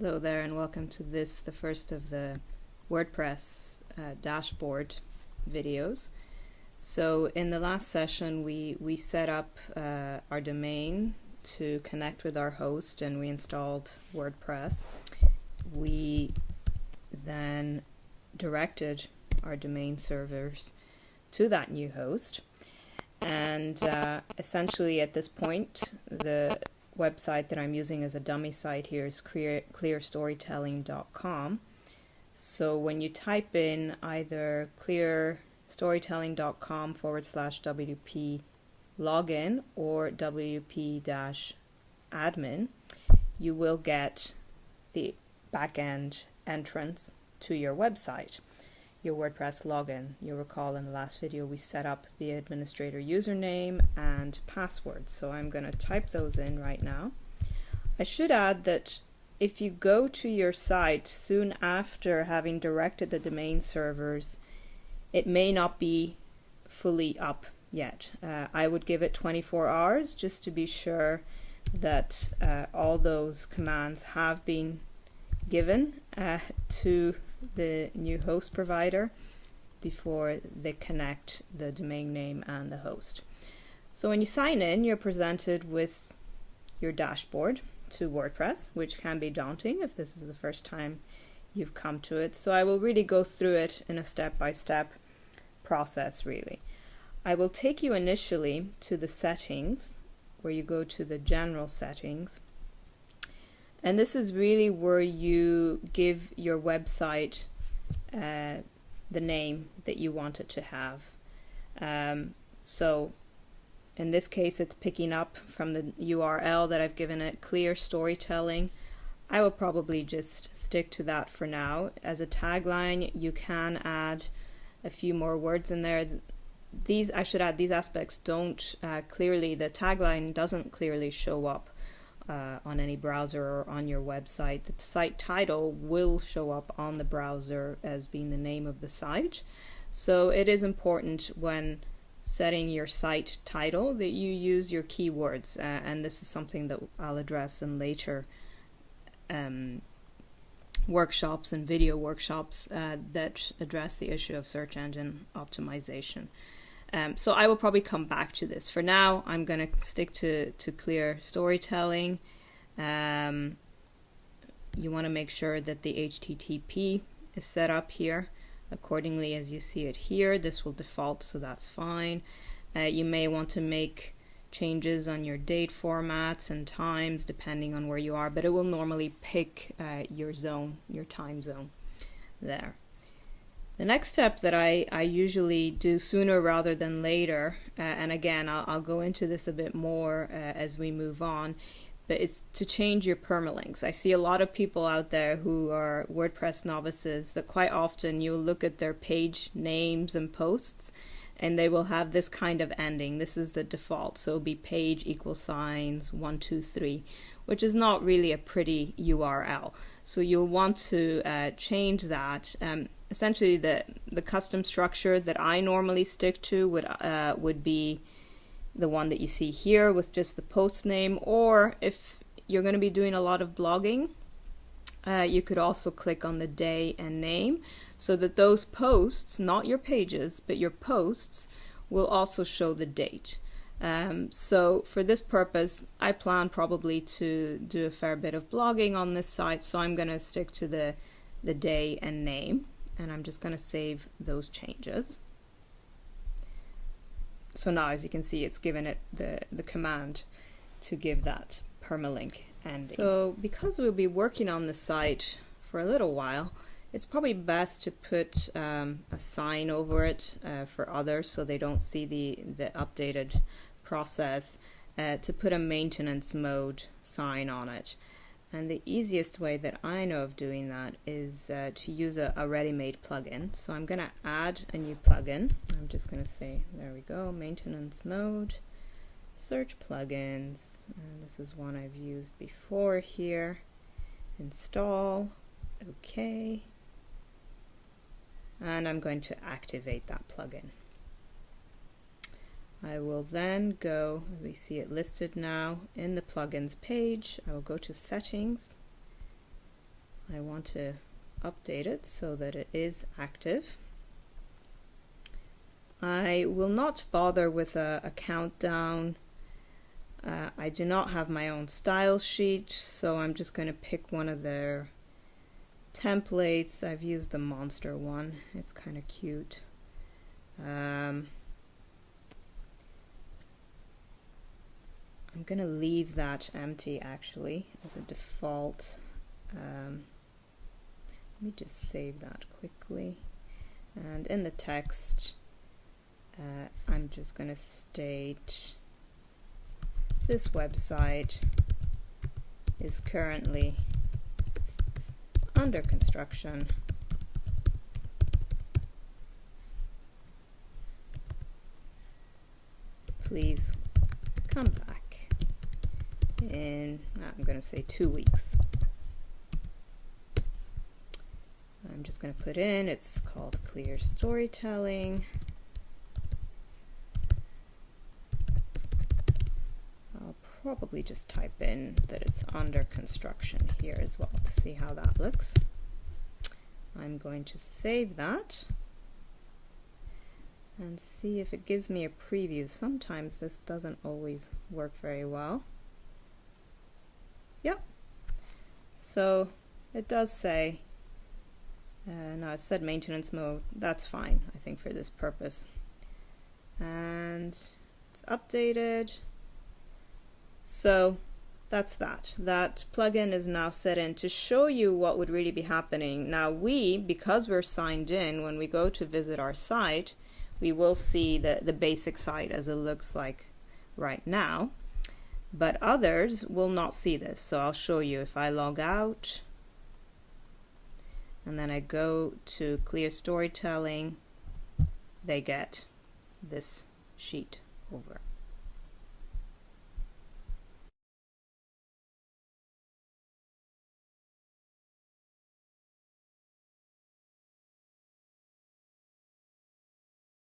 Hello there and welcome to this, the first of the WordPress dashboard videos. So in the last session we set up our domain to connect with our host and we installed WordPress. We then directed our domain servers to that new host, and essentially at this point the website that I'm using as a dummy site here is clearstorytelling.com. So when you type in either clearstorytelling.com/WP login or WP-admin, you will get the backend entrance to your website, your WordPress login. You'll recall in the last video we set up the administrator username and password. So I'm going to type those in right now. I should add that if you go to your site soon after having directed the domain servers, it may not be fully up yet. I would give it 24 hours just to be sure that all those commands have been given to the new host provider before they connect the domain name and the host. So when you sign in, you're presented with your dashboard to WordPress, which can be daunting if this is the first time you've come to it. So I will really go through it in a step-by-step process really. I will take you initially to the settings, where you go to the general settings. And this is really where you give your website the name that you want it to have. So in this case it's picking up from the URL that I've given it, Clear Storytelling. I will probably just stick to that for now. As a tagline you can add a few more words in there. These, I should add, these aspects don't clearly, the tagline doesn't clearly show up on any browser or on your website. The site title will show up on the browser as being the name of the site. So it is important when setting your site title that you use your keywords, and this is something that I'll address in later workshops and video workshops that address the issue of search engine optimization. So I will probably come back to this. For now, I'm going to stick to clear storytelling. You want to make sure that the HTTP is set up here accordingly as you see it here. This will default, so that's fine. You may want to make changes on your date formats and times depending on where you are, but it will normally pick your zone, your time zone there. The next step that I usually do sooner rather than later, and again I'll go into this a bit more as we move on, but it's to change your permalinks. I see a lot of people out there who are WordPress novices that quite often you'll look at their page names and posts and they will have this kind of ending. This is the default, so it'll be page =123, which is not really a pretty URL. So you'll want to change that. Essentially the custom structure that I normally stick to would be the one that you see here with just the post name, or if you're going to be doing a lot of blogging, you could also click on the day and name so that those posts, not your pages, but your posts, will also show the date. So for this purpose, I plan probably to do a fair bit of blogging on this site, so I'm going to stick to the day and name, and I'm just going to save those changes. So now, as you can see, it's given it the command to give that permalink ending. So because we'll be working on the site for a little while, it's probably best to put a sign over it for others so they don't see the updated process, to put a maintenance mode sign on it. And the easiest way that I know of doing that is to use a ready-made plugin. So I'm going to add a new plugin. I'm just going to say, there we go, maintenance mode, search plugins, and this is one I've used before here. Install, okay, and I'm going to activate that plugin. I will then go, we see it listed now in the plugins page. I will go to settings I want to update it so that it is active. I will not bother with a countdown. I do not have my own style sheet, so I'm just going to pick one of their templates. I've used the monster one. It's kind of cute. I'm going to leave that empty actually as a default. Let me just save that quickly. And in the text, I'm just going to state this website is currently under construction. Please come back in, I'm going to say 2 weeks. I'm just going to put in, it's called Clear Storytelling. I'll probably just type in that it's under construction here as well to see how that looks. I'm going to save that and see if it gives me a preview. Sometimes this doesn't always work very well. Yep. So it does say, no, it said maintenance mode. That's fine, I think, for this purpose. And it's updated. So that's that. That plugin is now set in to show you what would really be happening. Now because we're signed in, when we go to visit our site, we will see the basic site as it looks like right now. But others will not see this. So I'll show you. If I log out and then I go to Clear Storytelling, they get this sheet over.